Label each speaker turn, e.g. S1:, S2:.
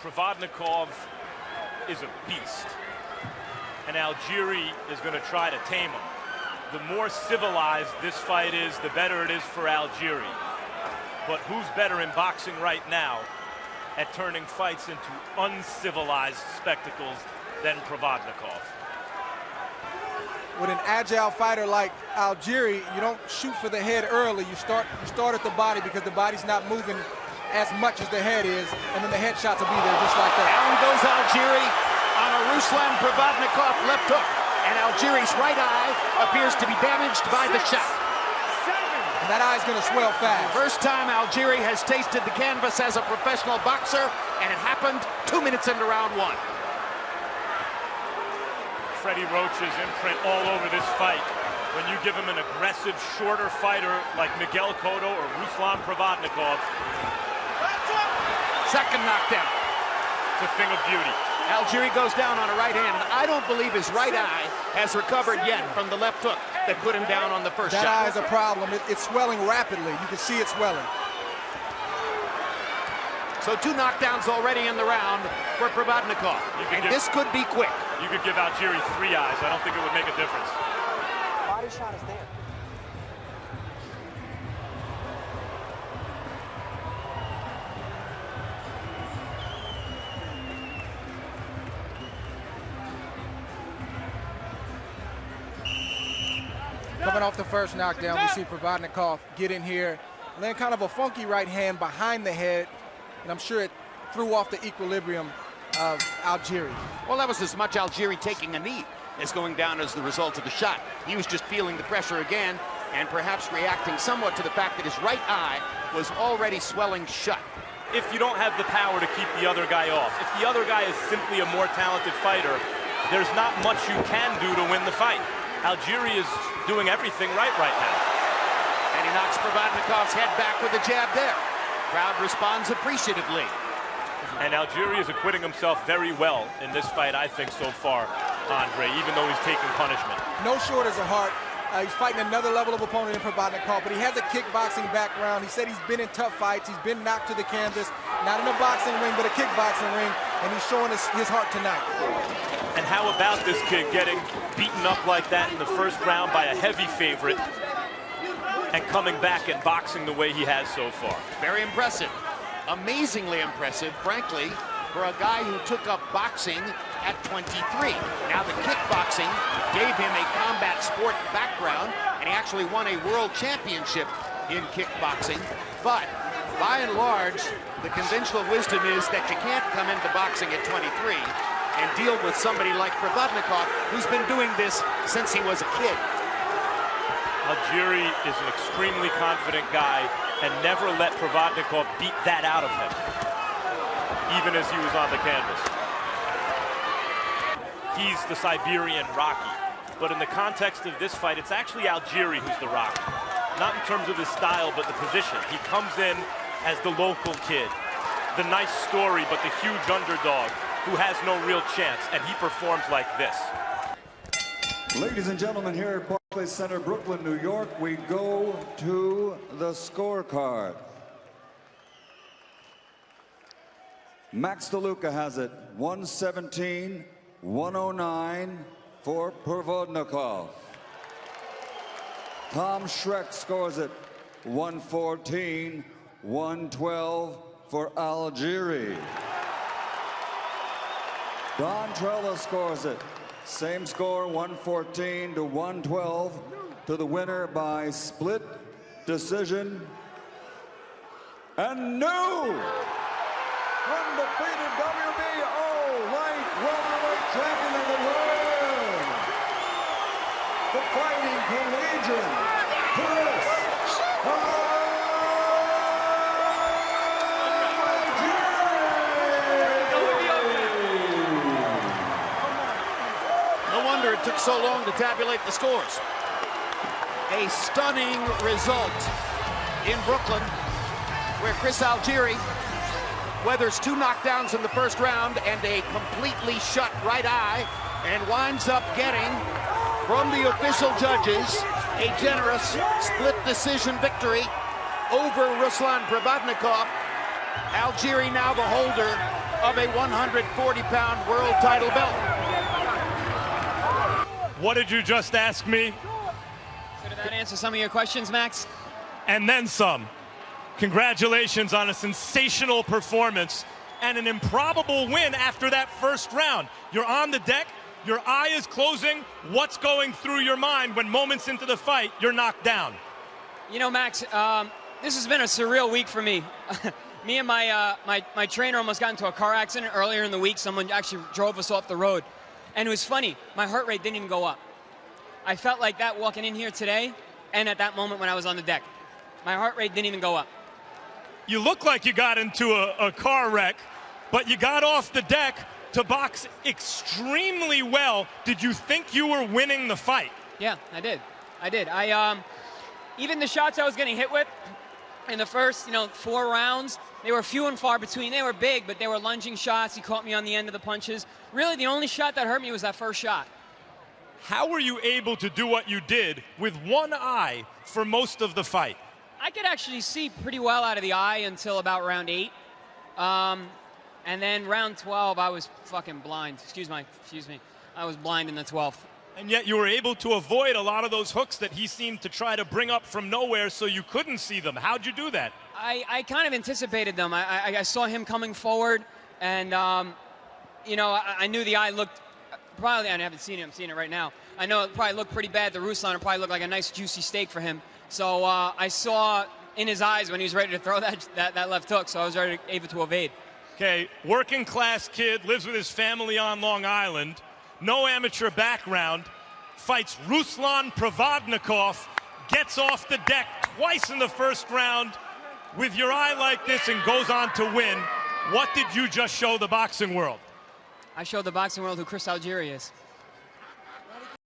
S1: Provodnikov is a beast, and Algieri is going to try to tame him. The more civilized this fight is, the better it is for Algieri. But who's better in boxing right now at turning fights into uncivilized spectacles than Provodnikov?
S2: With an agile fighter like Algieri, you don't shoot for the head early. You start at the body because the body's not moving as much as the head is, and then the headshots will be there just like that.
S3: Down goes Algieri on a Ruslan Provodnikov left hook, and Algieri's right eye appears to be damaged by the shot.
S2: And that eye's gonna swell fast.
S3: First time Algieri has tasted the canvas as a professional boxer, and it happened 2 minutes into round one.
S1: Freddie Roach's imprint all over this fight. When you give him an aggressive, shorter fighter like Miguel Cotto or Ruslan Provodnikov.
S3: Second knockdown.
S1: It's a thing of beauty.
S3: Algieri goes down on a right hand, and I don't believe his right eye has recovered yet from the left hook that put him down on the first shot.
S2: That eye is a problem. It's swelling rapidly. You can see it swelling.
S3: So 2 knockdowns already in the round for Provodnikov. And this could be quick.
S1: You could give Algieri 3 eyes. I don't think it would make a difference.
S4: Body shot is there.
S2: Coming off the first knockdown, we see Provodnikov get in here, land kind of a funky right hand behind the head, and I'm sure it threw off the equilibrium of Algieri.
S3: Well, that was as much Algieri taking a knee as going down as the result of the shot. He was just feeling the pressure again and perhaps reacting somewhat to the fact that his right eye was already swelling shut.
S1: If you don't have the power to keep the other guy off, if the other guy is simply a more talented fighter, there's not much you can do to win the fight. Algieri is doing everything right now.
S3: And he knocks Provodnikov's head back with a jab there. Crowd responds appreciatively.
S1: And Algieri is acquitting himself very well in this fight, I think, so far, Andre, even though he's taking punishment.
S2: No shortage of heart. He's fighting another level of opponent in Provodnikov, but he has a kickboxing background. He said he's been in tough fights. He's been knocked to the canvas, not in a boxing ring, but a kickboxing ring, and he's showing his heart tonight.
S1: And how about this kid getting beaten up like that in the first round by a heavy favorite and coming back and boxing the way he has so far?
S3: Very impressive. Amazingly impressive, frankly, for a guy who took up boxing at 23. Now the kickboxing gave him a combat sport background, and he actually won a world championship in kickboxing. But by and large, the conventional wisdom is that you can't come into boxing at 23 and deal with somebody like Provodnikov, who's been doing this since he was a kid.
S1: Algieri is an extremely confident guy and never let Provodnikov beat that out of him, even as he was on the canvas. He's the Siberian Rocky, but in the context of this fight, it's actually Algieri who's the Rocky. Not in terms of his style, but the position. He comes in as the local kid, the nice story, but the huge underdog who has no real chance, and he performs like this.
S5: Ladies and gentlemen, here at Barclays Center, Brooklyn, New York, we go to the scorecard. Max DeLuca has it 117-109 for Provodnikov. Tom Schreck scores it 114-112 for Algieri. Don Trella scores it. Same score, 114-112 to the winner by split decision. And new undefeated WBO light welterweight champion of the world, the Fighting Collegian, Chris
S3: It took so long to tabulate the scores. A stunning result in Brooklyn, where Chris Algieri weathers 2 knockdowns in the first round and a completely shut right eye, and winds up getting, from the official judges, a generous split decision victory over Ruslan Provodnikov Algieri now the holder of a 140-pound world title belt.
S1: What did you just ask me?
S6: So did that answer some of your questions, Max?
S1: And then some. Congratulations on a sensational performance and an improbable win after that first round. You're on the deck, your eye is closing. What's going through your mind when moments into the fight, you're knocked down?
S6: You know, Max, this has been a surreal week for me. Me and my trainer almost got into a car accident earlier in the week. Someone actually drove us off the road. And it was funny, my heart rate didn't even go up. I felt like that walking in here today and at that moment when I was on the deck. My heart rate didn't even go up.
S1: You look like you got into a car wreck, but you got off the deck to box extremely well. Did you think you were winning the fight?
S6: Yeah, I did. Even the shots I was getting hit with in the first, 4 rounds, they were few and far between. They were big, but they were lunging shots. He caught me on the end of the punches. Really, the only shot that hurt me was that first shot.
S1: How were you able to do what you did with one eye for most of the fight?
S6: I could actually see pretty well out of the eye until about round 8. And then round 12, I was fucking blind. Excuse me. I was blind in the 12th.
S1: And yet you were able to avoid a lot of those hooks that he seemed to try to bring up from nowhere so you couldn't see them. How'd you do that?
S6: I kind of anticipated them. I saw him coming forward, and, I knew the eye looked, probably, I haven't seen it, I'm seeing it right now. I know it probably looked pretty bad. The Ruslan probably looked like a nice juicy steak for him. So I saw in his eyes when he was ready to throw that left hook, so I was able to evade.
S1: Okay, working class kid, lives with his family on Long Island, no amateur background, fights Ruslan Provodnikov, gets off the deck twice in the first round with your eye like this and goes on to win. What did you just show the boxing world?
S6: I showed the boxing world who Chris Algieri is.